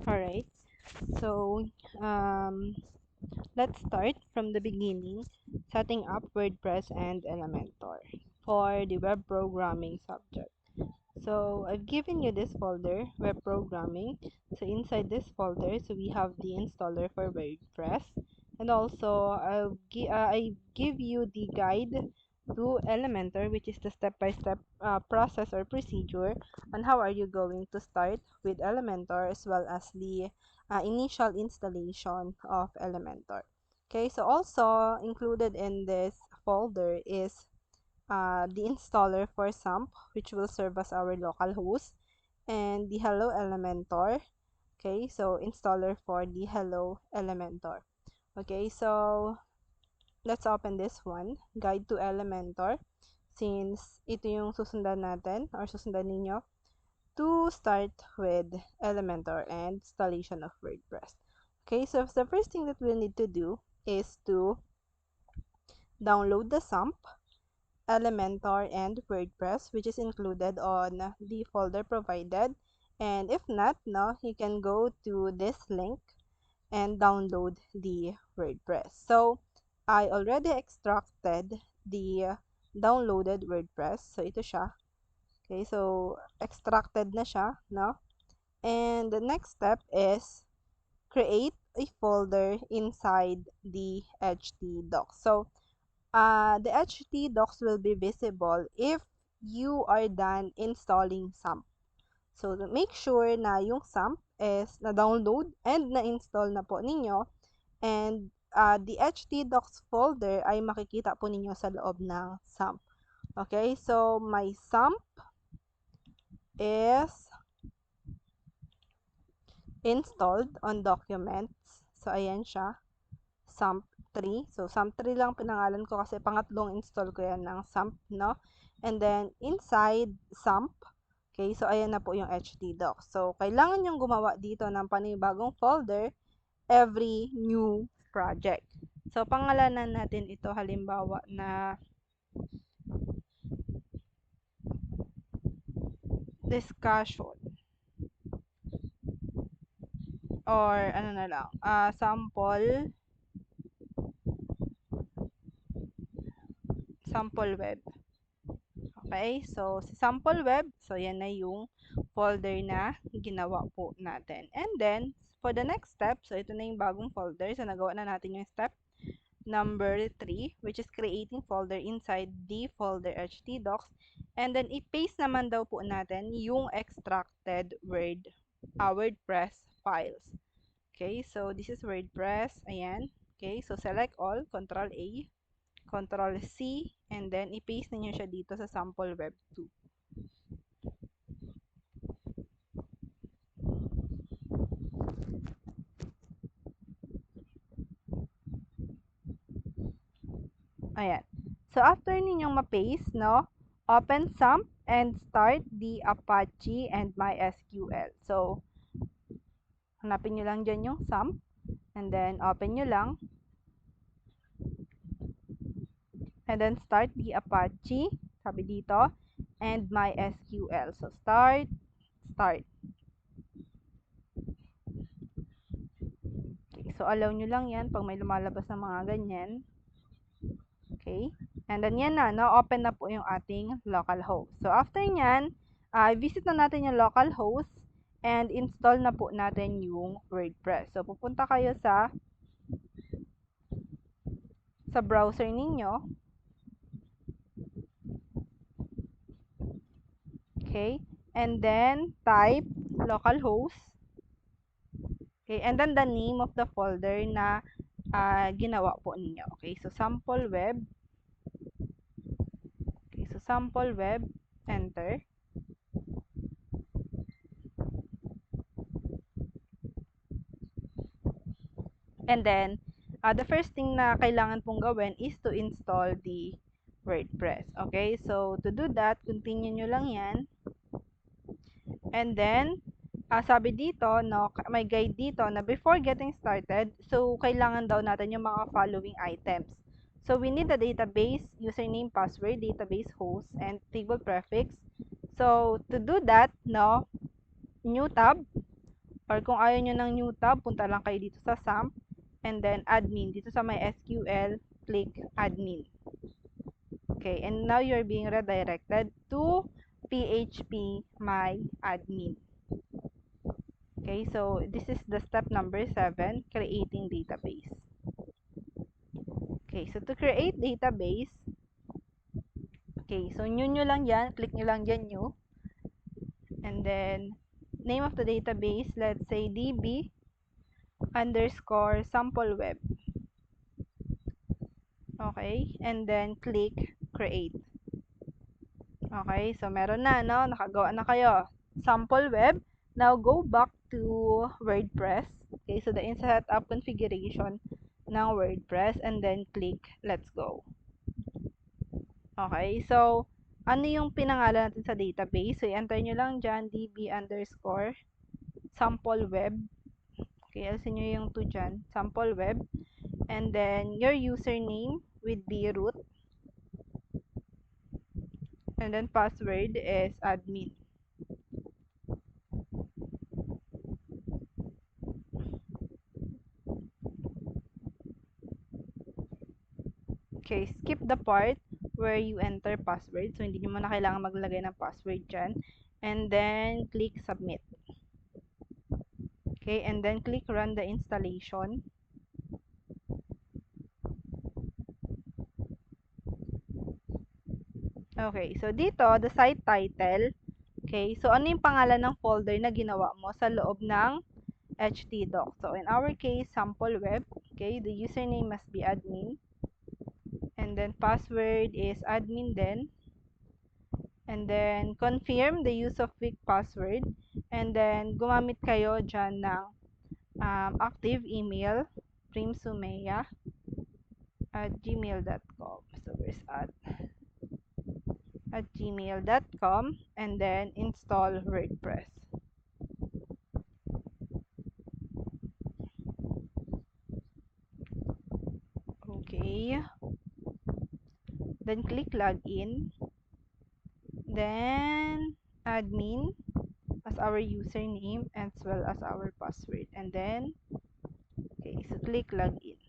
Alright, so let's start from the beginning, setting up WordPress and Elementor for the web programming subject. So I've given you this folder, web programming. So inside this folder, so we have the installer for WordPress, and also I give you the guide to Elementor, which is the step-by-step process or procedure on how are you going to start with Elementor, as well as the initial installation of Elementor. Okay, so also included in this folder is the installer for SAMP, which will serve as our local host, and the Hello Elementor. Okay, so installer for the Hello Elementor. Okay, so let's open this one, Guide to Elementor, since ito yung susundan natin or susundan ninyo to start with Elementor and installation of WordPress. Okay, so the first thing that we'll need to do is to download the SAMP, Elementor, and WordPress, which is included on the folder provided. And if not, no, you can go to this link and download the WordPress. So I already extracted the downloaded WordPress. So ito siya. Okay, so extracted na siya, no? And the next step is create a folder inside the htdocs. So the htdocs will be visible if you are done installing SAMP. So, make sure na yung SAMP is na-download and na-install na po ninyo. And the htdocs folder ay makikita po ninyo sa loob ng SAMP. Okay, so my SAMP is installed on documents. So, ayan siya. SAMP 3. So, SAMP 3 lang pinangalan ko kasi pangatlong install ko yan ng SAMP, no? And then, inside SAMP, okay, so ayan na po yung htdocs. So, kailangan yung gumawa dito ng panibagong folder every new project. So, pangalanan natin ito halimbawa na discussion or ano na lang, sample web. Okay, so si sample web, so yan na yung folder na ginawa po natin. And then, for the next step, so ito na yung bagong folder. So nagawa na natin yung step number 3, which is creating folder inside the folder htdocs. And then, i-paste naman daw po natin yung extracted WordPress files. Okay, so this is WordPress. Ayan. Okay, so select all, Control A, Control C, and then i-paste niyo siya dito sa sample web 2. Ayan. So, after ninyong ma-paste, no, open SAMP and start the Apache and MySQL. So, hanapin nyo lang dyan yung SAMP, and then open nyo lang, and then start the Apache, sabi dito, and MySQL. So, start. Okay, so allow nyo lang yan pag may lumalabas na mga ganyan. Okay, and then yan na, open na po yung ating localhost. So, after nyan, visit na natin yung localhost and install na po natin yung WordPress. So, pupunta kayo sa browser ninyo. Okay, and then type localhost. Okay, and then the name of the folder na ginawa po ninyo. Okay, so sample web. Okay, so sample web, enter. And then, the first thing na kailangan pong gawin is to install the WordPress. Okay, so to do that, continue nyo lang yan. And then, sabi dito, no, may guide dito na before getting started, so kailangan daw natin yung mga following items. So we need the database, username, password, database host, and table prefix. So to do that, no, new tab, Or kung ayaw nyo ng new tab, punta lang kayo dito sa SAMP and then admin. Dito sa may SQL, click admin. Okay, and now you're being redirected to PHP My Admin. Okay, so this is the step number 7, creating database. Okay, so to create database, okay, so new nyo lang yan, click nyo lang dyan new. And then, name of the database, let's say db underscore sample web. Okay, and then click create. Okay, so meron na, no? Nakagawa na kayo. Sample web. Now, go back to WordPress. Okay, so the setup configuration ng WordPress and then click let's go. Okay, so ano yung pinangalan natin sa database? So, i-enter nyo lang dyan, db underscore sample web. Okay, alisin nyo yung 2 dyan, sample web. And then, your username would be root. And then, password is admin. Okay, skip the part where you enter password. So, hindi nyo muna kailangan maglagay ng password dyan. And then, click submit. Okay, and then click run the installation. Okay, so dito, the site title. Okay, so ano yung pangalan ng folder na ginawa mo sa loob ng htdoc? So, in our case, sample web. Okay, the username must be admin. And then, password is admin then. And then, confirm the use of weak password. And then, gumamit kayo dyan ng active email, primsumea@gmail.com. So, where's at gmail.com and then install WordPress. Okay. Then click login. Then admin as our username as well as our password. And then, okay, so click login.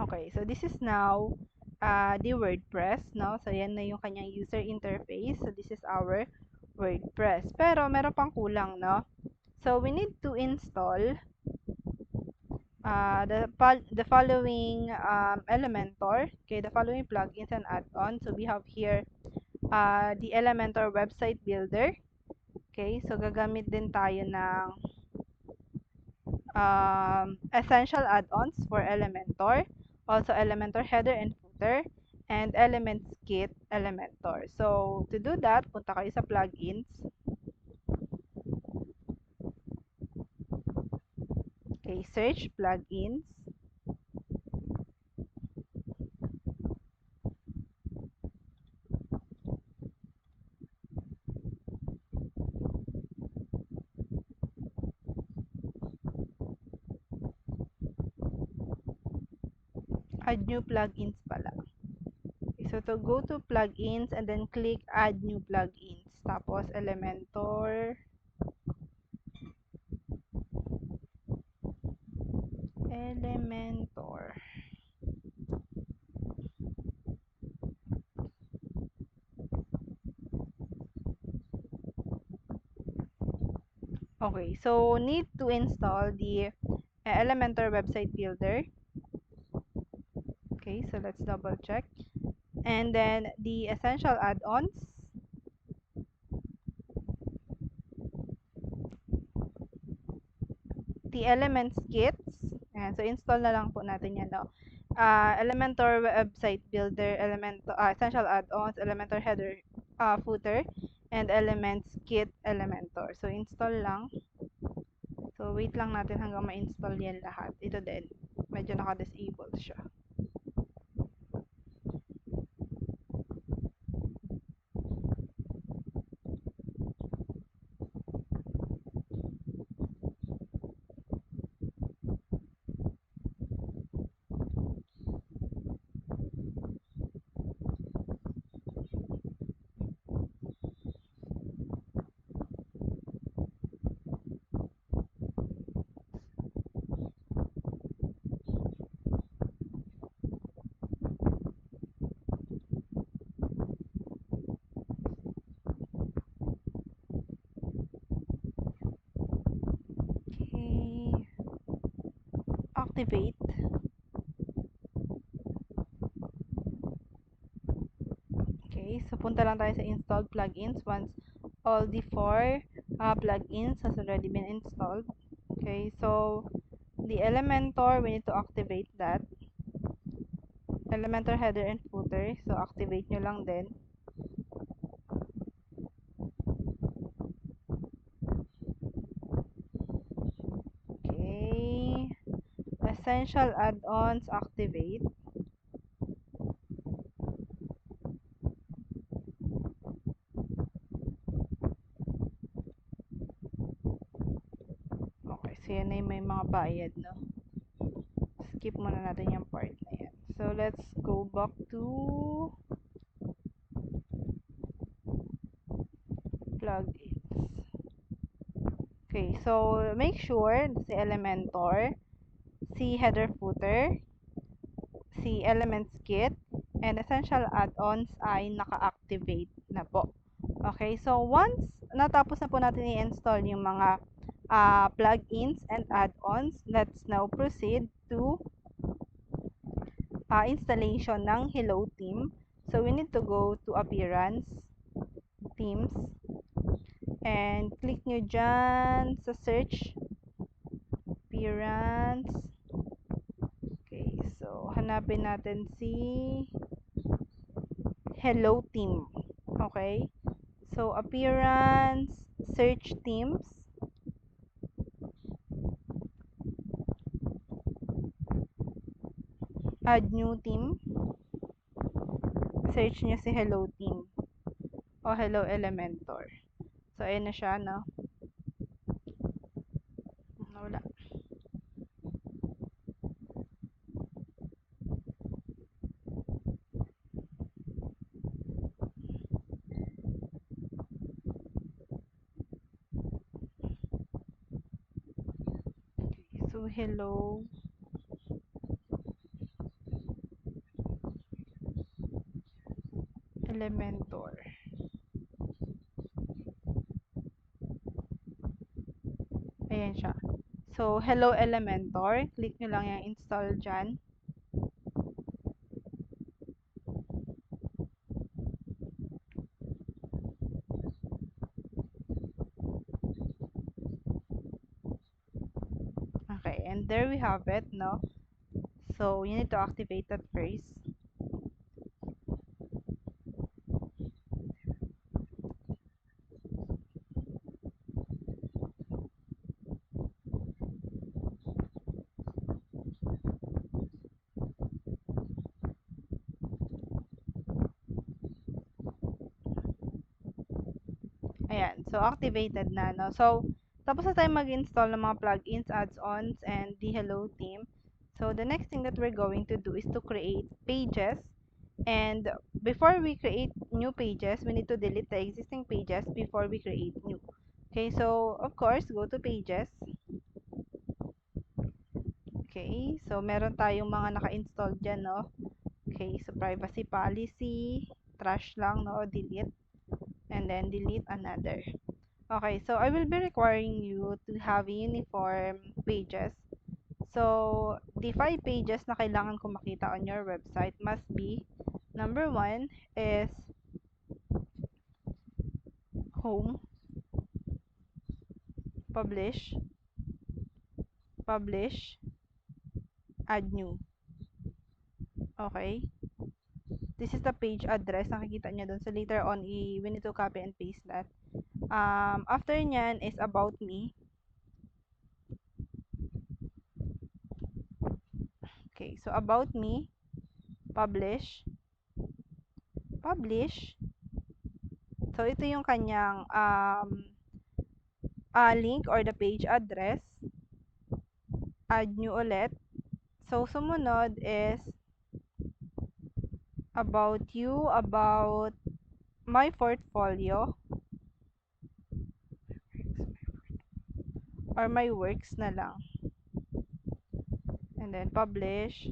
Okay, so this is now the WordPress, no? So, yan na yung kanyang user interface. So, this is our WordPress. Pero, meron pang kulang, no? So, we need to install the following Elementor. Okay, the following plugins and add-ons. So, we have here the Elementor website builder. Okay, so gagamit din tayo ng essential add-ons for Elementor. Also, Elementor header and footer. And Elements Kit Elementor. So, to do that, punta kayo sa plugins. Okay, search plugins. Add new plugins pala. So, to go to plugins and then click add new plugins. Tapos, Elementor. Elementor. Okay, so need to install the Elementor website builder. Okay, so let's double check. And then the essential add-ons. The Elements Kits. Ayan, so install na lang po natin yan, no? Elementor website builder, essential add-ons, Elementor header, footer, and Elements Kit Elementor. So install lang. So wait lang natin hanggang ma-install yan lahat. Ito din, medyo naka-disable siya. activate. Okay, so punta lang tayo sa installed plugins once all the four plugins has already been installed. Okay, so the Elementor, we need to activate that. Elementor header and footer, so activate nyo lang din. Okay, essential add-ons, activate. Okay, so yan ay may mga bayad, no? Skip muna natin yung part na yan. So, let's go back to plugins. Okay, so make sure si Elementor, si header footer, si Elements Kit, and essential add-ons ay naka-activate na po. Okay, so once natapos na po natin i-install yung mga plugins and add-ons, let's now proceed to installation ng Hello Team. So we need to go to Appearance, Teams, and click nyo dyan sa search, Appearance. Okay, so hanapin natin si Hello Team. Okay, so Appearance, search Teams, add new team, search nyo si Hello Team o Hello Elementor. So, ayun na siya, no? Wala. So, Hello Elementor. Ayan siya. So, Hello Elementor. Click nyo lang yung install dyan. Okay, and there we have it, no? So, you need to activate that first. Ayan, so activated na, no? So, tapos na tayo mag-install ng mga plugins, add-ons, and the Hello Team. So, the next thing that we're going to do is to create pages. And before we create new pages, we need to delete the existing pages before we create new. Okay, so, of course, go to pages. Okay, so meron tayong mga naka-install dyan, no? Okay, so privacy policy, trash lang, no? Delete. And then delete another. Okay, so I will be requiring you to have uniform pages. So, the 5 pages na kailangan ko makita on your website must be, number 1 is home, publish, publish, add new. Okay? This is the page address. Nakikita nyo dun. So, later on, we need to copy and paste that. After nyan is about me. Okay, so about me, publish, publish. So, ito yung kanyang link or the page address. Add new ulit. So, sumunod is about you, about my portfolio, or my works na lang. And then, publish.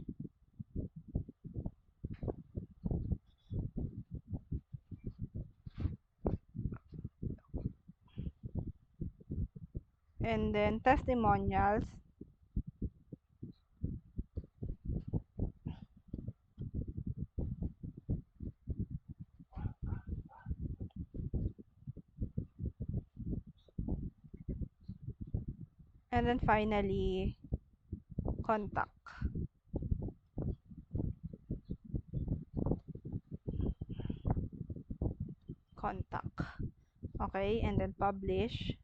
And then, testimonials. And then finally, contact. Contact. Okay, and then publish,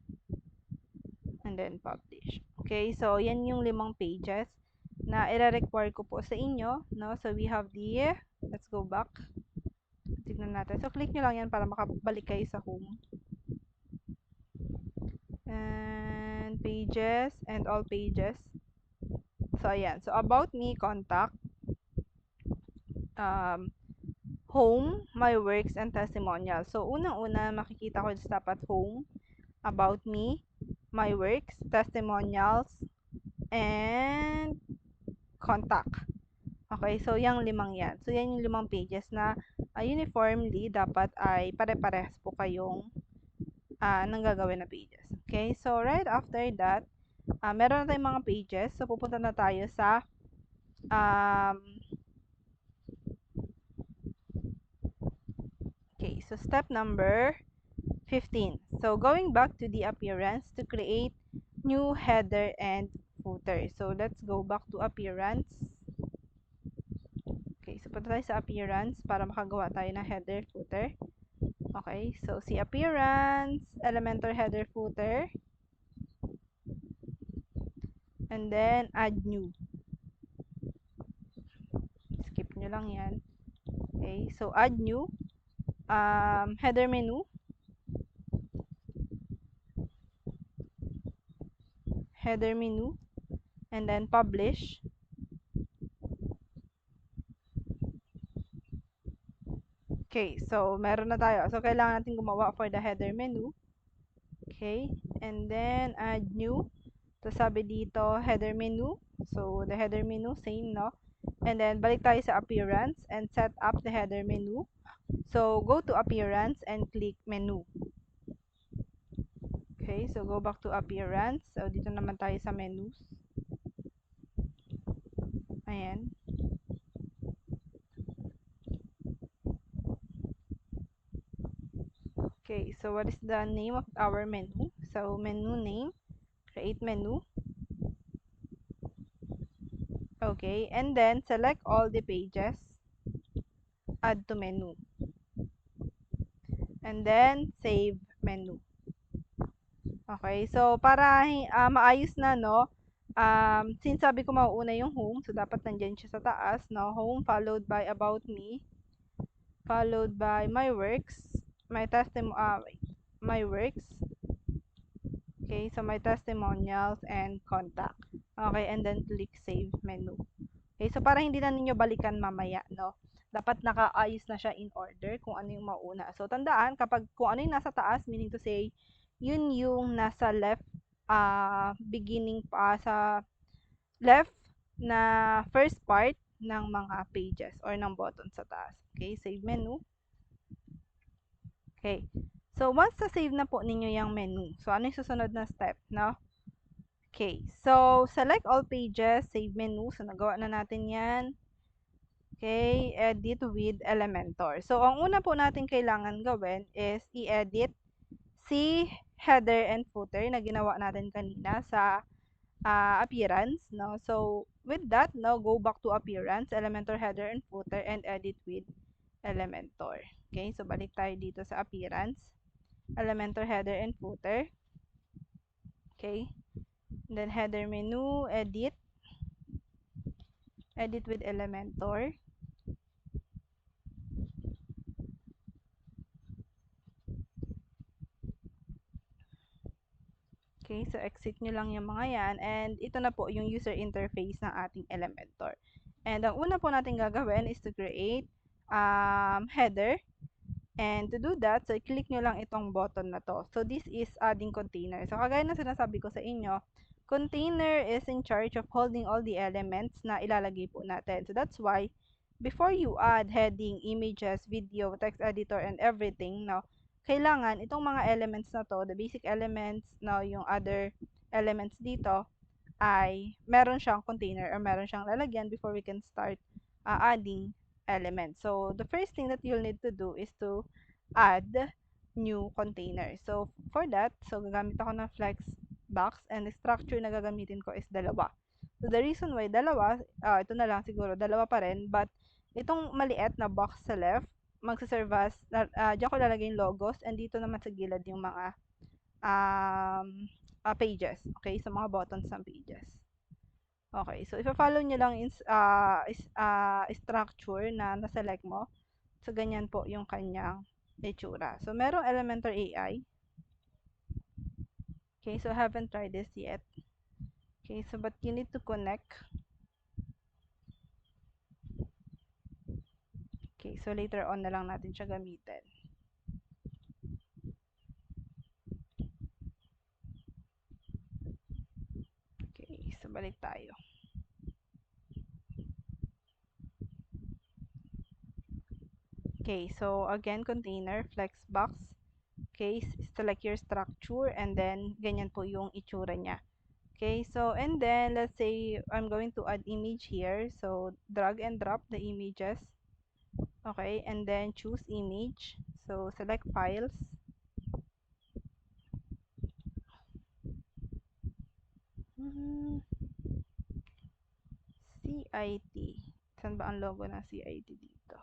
and then publish. Okay, so yan yung 5 pages na i-require ko po sa inyo, no? So we have the, let's go back. Tignan natin. So click nyo lang yan para makabalik kayo sa home. And pages and all pages. So ayan. So about me, contact, home, my works, and testimonial. So unang-una makikita ko sa dapat home, about me, my works, testimonials, and contact. Okay, so yung 5 yan. So yan yung 5 pages na uniformly dapat ay pare-parehas po kayong nanggagawin na pages. Okay, so right after that, meron na tayong mga pages. So pupunta na tayo sa okay, so step number 15. So going back to the appearance to create new header and footer. So let's go back to appearance. Okay, so punta tayo sa appearance para makagawa tayo ng header, footer. Okay, so si appearance, Elementor header, footer. And then add new. Skip nyo lang yan. Okay, so add new. Header menu. Header menu. And then publish. Okay, so meron na tayo. So kailangan natin gumawa for the header menu. Okay, and then add new. So sabi dito, header menu. So the header menu, same, no? And then balik tayo sa appearance and set up the header menu. So go to appearance and click menu. Okay, so go back to appearance. So dito naman tayo sa menus. Ayan. Okay, so what is the name of our menu? So menu name, create menu. Okay, and then select all the pages, add to menu. And then save menu. Okay, so para maayos na, no, since sabi ko mauuna yung home, so dapat nandyan siya sa taas, no, home followed by about me, followed by my works, my my works. Okay, so my testimonials and contact. Okay, and then click save menu. Okay, so para hindi na ninyo balikan mamaya, no? Dapat nakaayos na siya in order kung ano yung mauna. So tandaan, kapag kung ano yung nasa taas, meaning to say, yun yung nasa left, beginning pa sa left na first part ng mga pages or ng button sa taas. Okay, save menu. Okay. So, once na-save na po ninyo yung menu, so ano yung susunod na step, no? Okay. So, select all pages, save menu. So, nagawa na natin yan. Okay. Edit with Elementor. So, ang una po natin kailangan gawin is i-edit si header and footer na ginawa natin kanina sa appearance, no? So, with that, no, go back to appearance, Elementor header and footer, and edit with Elementor. Okay. So, balik tayo dito sa appearance. Elementor header and footer. Okay. And then header menu, edit. Edit with Elementor. Okay, so exit nyo lang yung mga yan. And ito na po yung user interface ng ating Elementor. And ang una po natin gagawin is to create header. And to do that, so i-click nyo lang itong button na to. So this is adding container. So kagaya na sinasabi ko sa inyo, container is in charge of holding all the elements na ilalagay po natin. So that's why, before you add heading, images, video, text editor, and everything, no, kailangan itong mga elements na to, the basic elements, no, yung other elements dito, ay meron siyang container or meron siyang lalagyan before we can start adding elements. So, the first thing that you'll need to do is to add new container. So, for that, so gagamit ako ng flex box, and the structure na gagamitin ko is dalawa. So the reason why dalawa, ito na lang siguro, dalawa pa rin, but itong maliit na box sa left, magsaserve as, diyan ko lalagay yung logos, and dito naman sa gilid yung mga um, pages. Okay, sa mga buttons ng pages. Okay, so ifa-follow nyo lang structure na na-select mo. So, ganyan po yung kanyang itsura. So, merong Elementor AI. Okay, so I haven't tried this yet. Okay, so but you need to connect. Okay, so later on na lang natin siya gamitin. Okay, so balik tayo. Okay, so again, container, flexbox. Okay, select your structure and then ganyan po yung itsura niya. Okay, so and then let's say I'm going to add image here. So drag and drop the images. Okay, and then choose image. So select files. CIT. Saan ba ang logo ng CIT dito?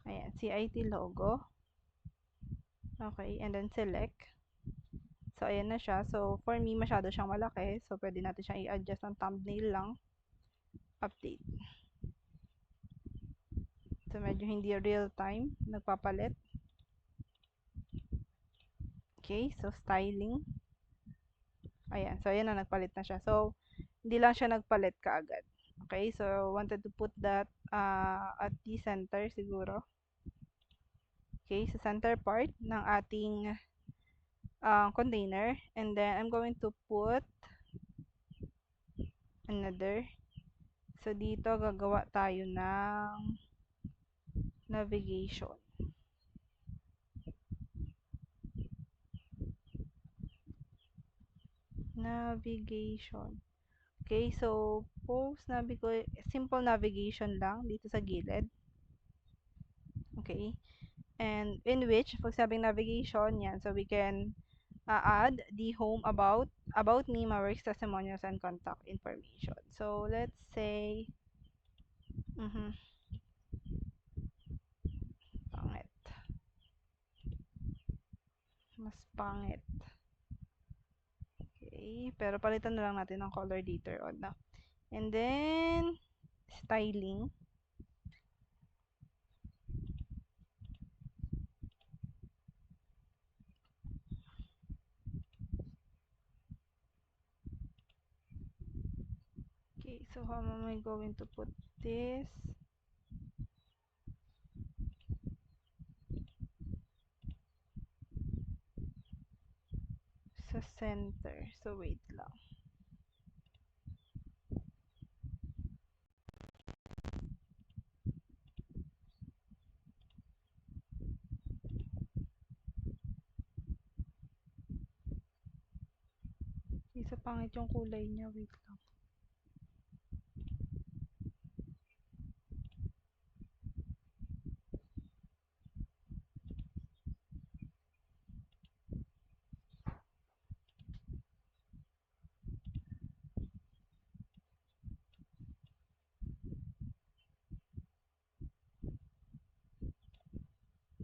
Ayan, CIT logo. Okay, and then select. So, ayan na siya. So, for me, masyado siyang malaki. So, pwede natin siyang i-adjust ng thumbnail lang. Update. So, medyo hindi real time. Nagpapalit. Okay, so styling. Ayan, so ayan na, nagpalit na siya. So, hindi lang siya nagpalit kaagad. Okay, so wanted to put that at the center siguro. Okay, sa center part ng ating container. And then, I'm going to put another. So, dito gagawa tayo ng navigation. Navigation. Okay, so simple navigation lang dito sa gilid. Okay, and in which, pag sabing navigation, yan, so we can add the home, about me, my works, testimonials, and contact information. So, let's say, pangit. Mas pangit. Okay, pero palitan na lang natin ng color later on na. And then, styling. Okay, so how am I going to put this? Sa center. So, wait lang. Isa pangit yung kulay niya. Wait lang.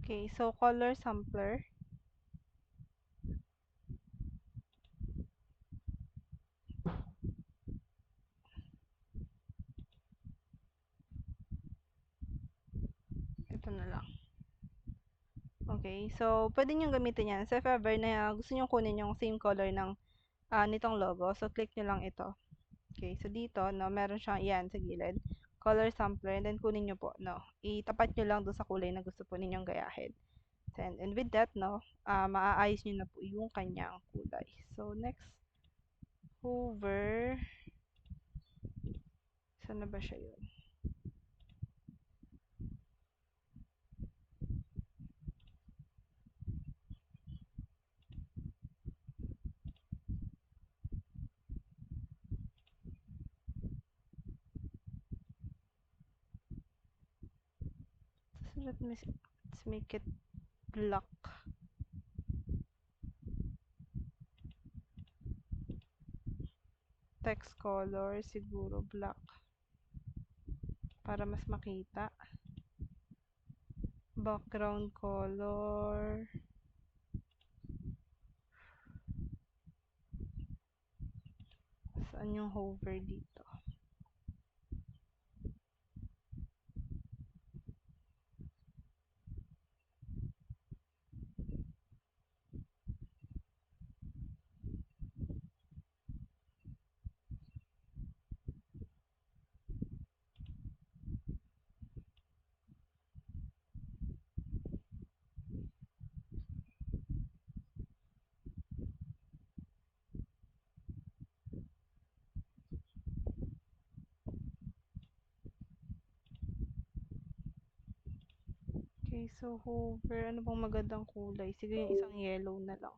Okay, so color sampler. Ito na lang. Okay, so pwede nyo gamitin yan. So if ever na gusto nyo kunin yung same color ng nitong logo, so click nyo lang ito. Okay, so dito, no, meron siyang yan sa gilid. Color sampler, and then kunin nyo po, no. Itapat nyo lang doon sa kulay na gusto po ninyong gayahin. And with that, no, maaayos nyo na po yung kanyang kulay. So, next, hover. Saan na ba siya yun? So, let's make it black. Text color, siguro black para mas makita. Background color, saan yung hover dito? Okay, so hover, ano bang magandang kulay? Sige, yung isang yellow na lang.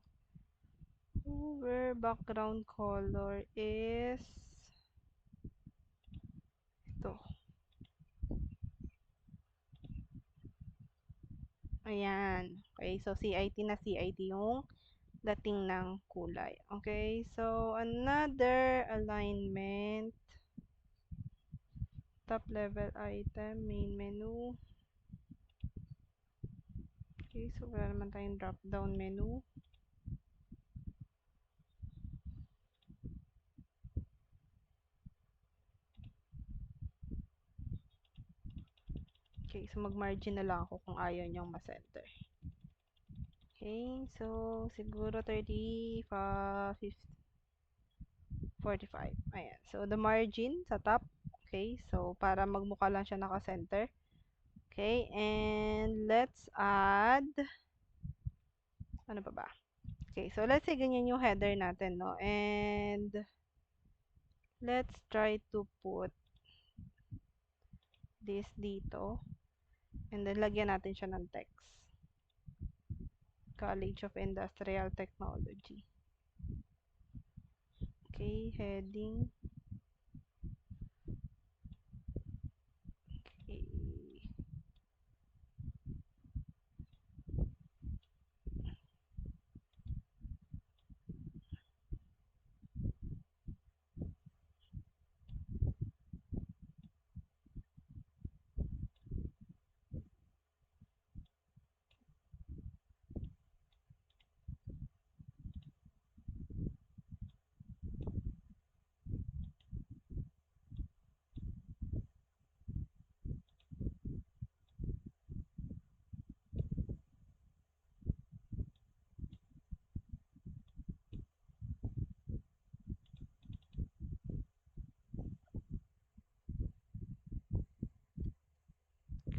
Hover, background color is ito. Ayan. Okay, so CIT na CIT yung dating ng kulay. Okay, so another alignment, top level item, main menu. Okay, so wala naman tayong drop down menu. Okay, so mag-margin na lang ako kung ayaw niyong ma-center. Okay, so siguro 35, 50, 45. Ayan. So the margin sa top. Okay, so para magmukha lang siya naka-center. Okay, and let's add, ano pa ba? Okay, so let's say ganyan yung header natin, no? And let's try to put this dito. And then lagyan natin siya ng text. College of Industrial Technology. Okay, heading. Okay.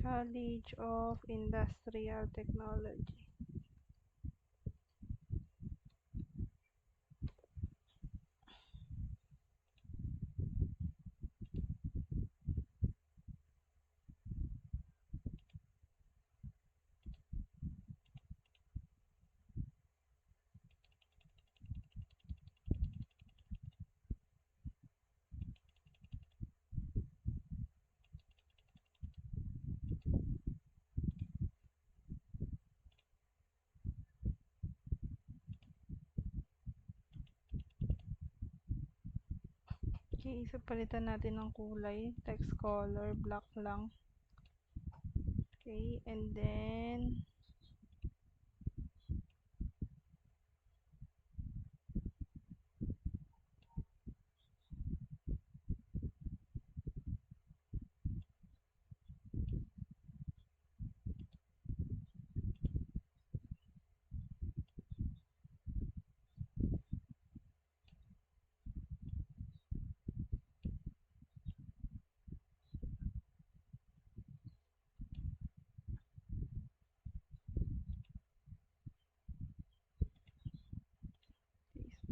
College of Industrial Technology. Okay, so palitan natin ng kulay. Text color, black lang. Okay, and then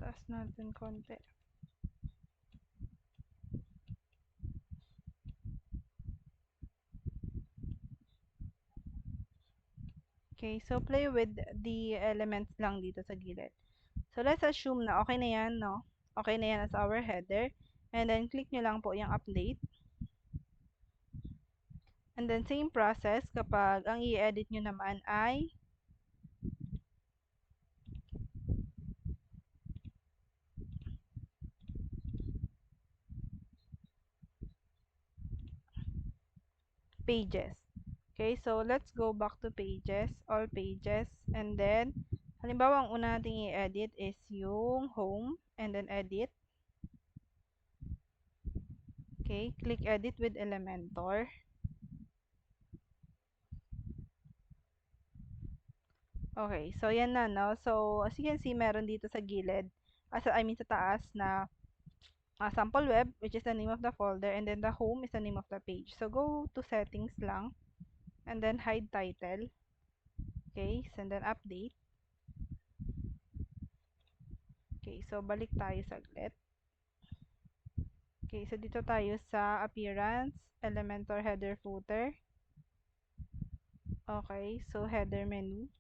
taas natin konti. Okay, so play with the elements lang dito sa gilid. So let's assume na okay na yan, no? Okay na yan as our header. And then click nyo lang po yung update. And then same process kapag ang i-edit nyo naman ay pages. Okay, so let's go back to pages, all pages, and then, halimbawa, ang una nating i-edit is yung home, and then edit. Okay, click edit with Elementor. Okay, so yan na, no? So, as you can see, meron dito sa gilid, I mean sa taas na sample web, which is the name of the folder, and then the home is the name of the page. So, go to settings lang, and then hide title. Okay, so and then update. Okay, so balik tayo saglit. Okay, so dito tayo sa appearance, Elementor header footer. Okay, so header menu.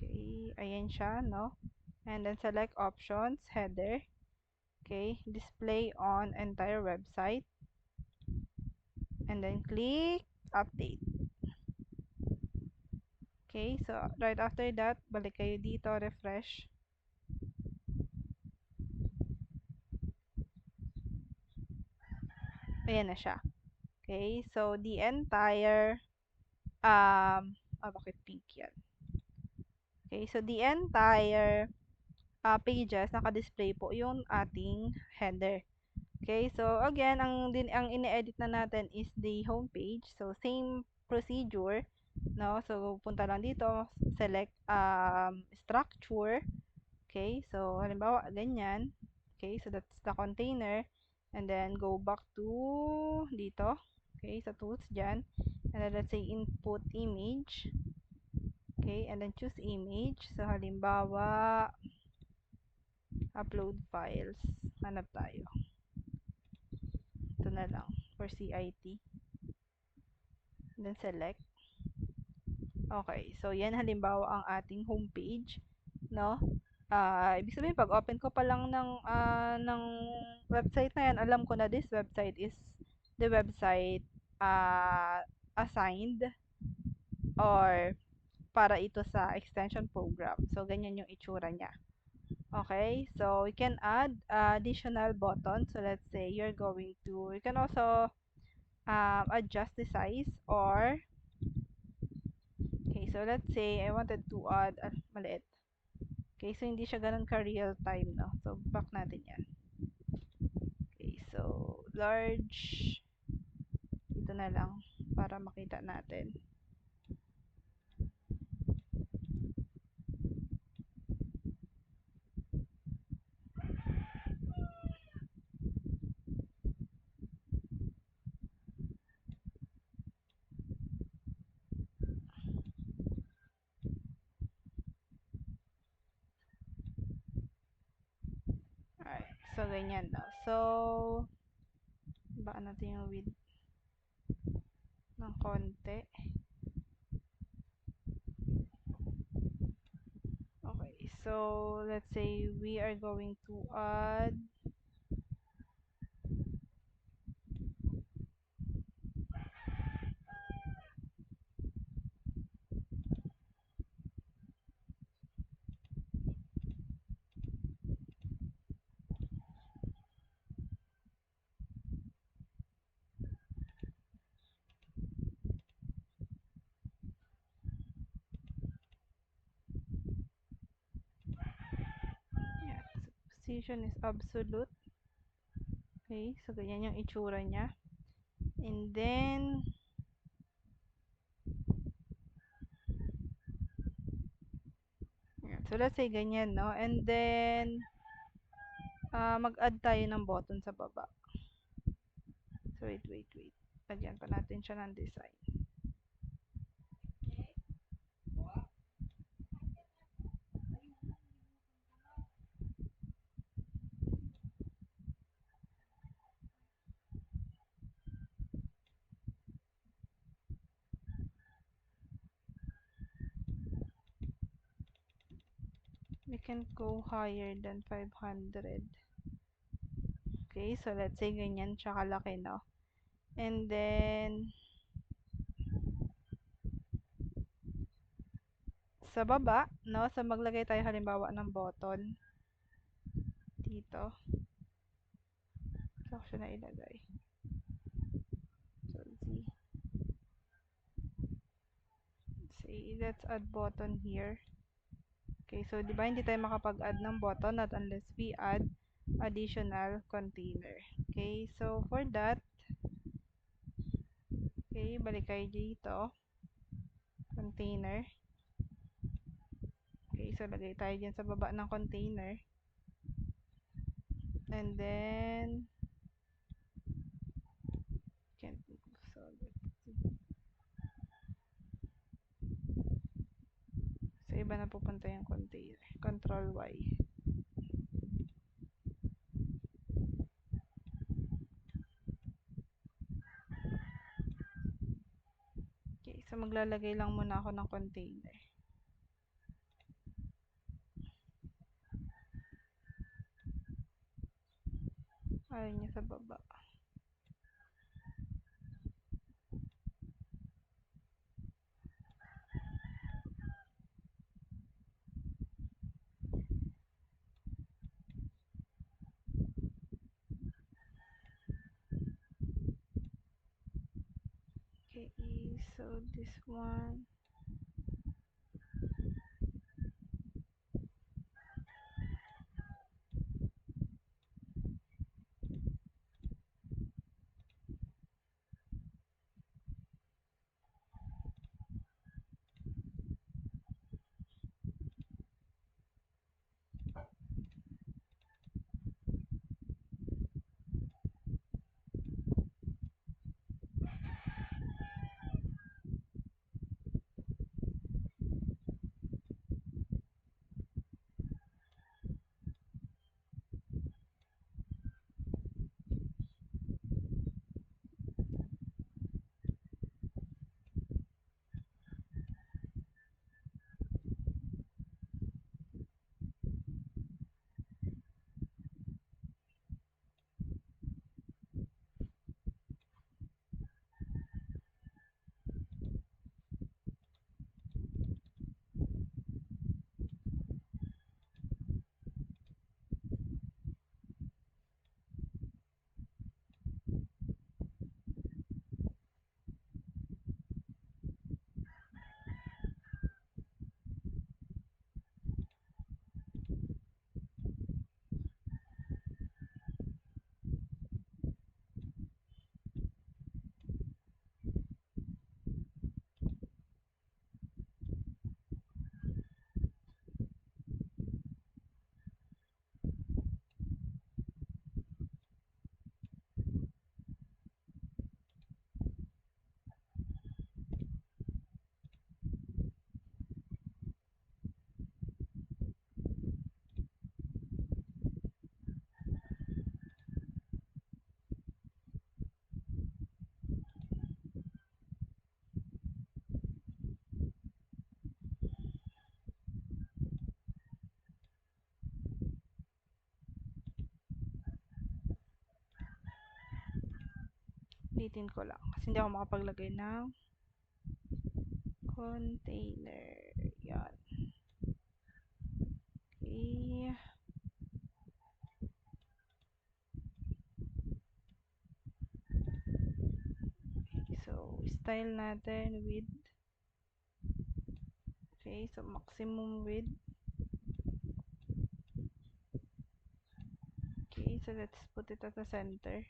Okay, ayan siya, no? And then select options, header. Okay, display on entire website. And then click update. Okay, so right after that, balik kayo dito, refresh. Ayan na siya. Okay, so the entire, bakit pink yan? Okay, so the entire pages, naka-display po yung ating header. Okay, so again, ang ini-edit na natin is the home page. So same procedure, no? So punta lang dito, select structure. Okay, so halimbawa ganyan. Okay, so that's the container, and then go back to dito. Okay, sa tools dyan, and then let's say input image. Okay, and then choose image. So halimbawa upload files. Hanap tayo. Ito na lang for CIT. And then select. Okay, so yan halimbawa ang ating homepage, no? Ibig sabihin pag open ko pa lang ng website na yan, alam ko na this website is the website assigned or para ito sa extension program. So ganyan yung itsura niya. Okay, so we can add additional buttons. So let's say you can also adjust the size or, okay, so let's say I wanted to add, maliit. Okay, so hindi siya ganun ka real time, no? So back natin yan. Okay, so large, dito na lang para makita natin. Alright, so ganyan, no? So, baka natin yung width ng konti. Okay, so let's say we are going to add yeah, so position is absolute. Okay, so ganyan yung itsura niya. And then, yeah, so let's say ganyan, no? And then, mag-add tayo ng button sa baba. So, wait. Lagyan pa natin siya ng design. We can go higher than 500. Okay, so let's say ganyan siya kalaki, no? And then, sa baba, no? So, maglagay tayo halimbawa ng button. Dito. So, siya na ilagay. Okay, let's add button here. Okay, so di ba hindi tayo makapag-add ng button not unless we add additional container. Okay, so for that, okay, balik kayo dito. Container. Okay, so lagay tayo dyan sa baba ng container. And then, can't solve it. So, iba na pupunta yung container. Control Y. Okay, so maglalagay lang muna ako ng container. Ayaw niya sa baba. Okay, so this one. Ulitin ko lang. Kasi hindi ako makapaglagay ng container. Yan. Okay. So, style natin with, okay, so maximum width. Okay, so let's put it at the center.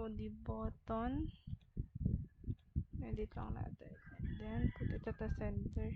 So, the button, edit lang natin. And then, put it at the center.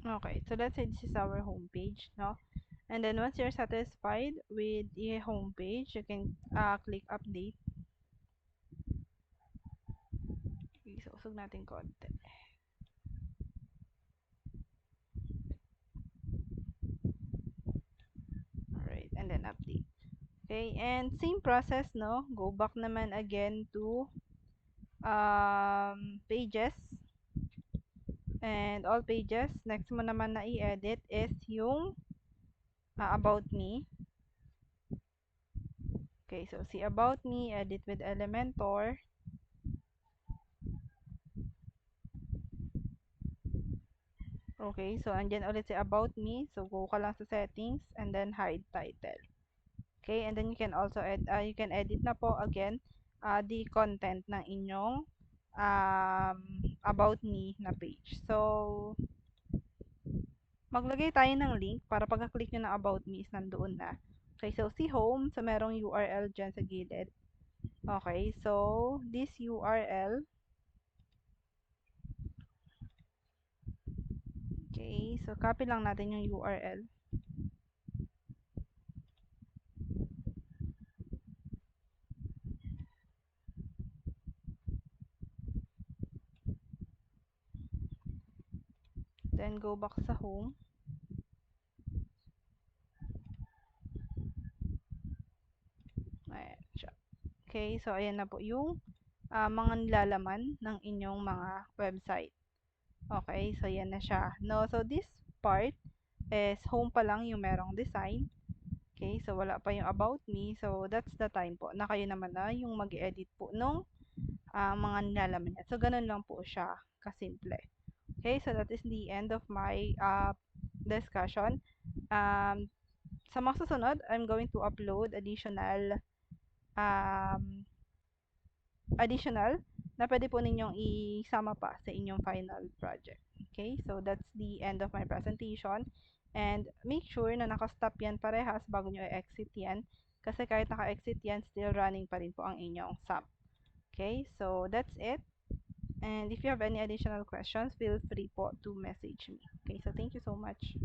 Okay, so let's say this is our home page, no? And then once you're satisfied with the home page, you can click update. Okay, so usog natin konti. Alright, and then update. Okay, and same process, no? Go back naman again to pages and all pages. Next mo naman na i-edit is yung about me. Okay, so see about me, edit with Elementor. Okay, so andyan ulit si about me. So go ka lang sa settings and then hide title. Okay, and then you can also you can edit na po again the content ng inyong about me na page. So maglagay tayo ng link para pagka-click nyo ng about me is nandoon na. Okay, so si home, so merong URL dyan sa gilid. Okay, so this URL, okay, so copy lang natin yung URL. Then go back sa home. Ayan siya. Okay, so ayan na po yung mga nilalaman ng inyong mga website. Okay, so yan na siya. No, so this part is home pa lang yung merong design. Okay, so wala pa yung about me. So that's the time po na kayo naman na yung mag-edit po nung mga nilalaman niya. So ganun lang po siya kasimple. Okay, so that is the end of my discussion. Sa mga susunod, I'm going to upload um, additional na pwede po ninyong isama pa sa inyong final project. Okay, so that's the end of my presentation. And make sure na nakastop yan parehas bago nyo i-exit yan. Kasi kahit naka-exit yan, still running pa rin po ang inyong SAP. Okay, so that's it. And if you have any additional questions, feel free po to message me. Okay, so thank you so much.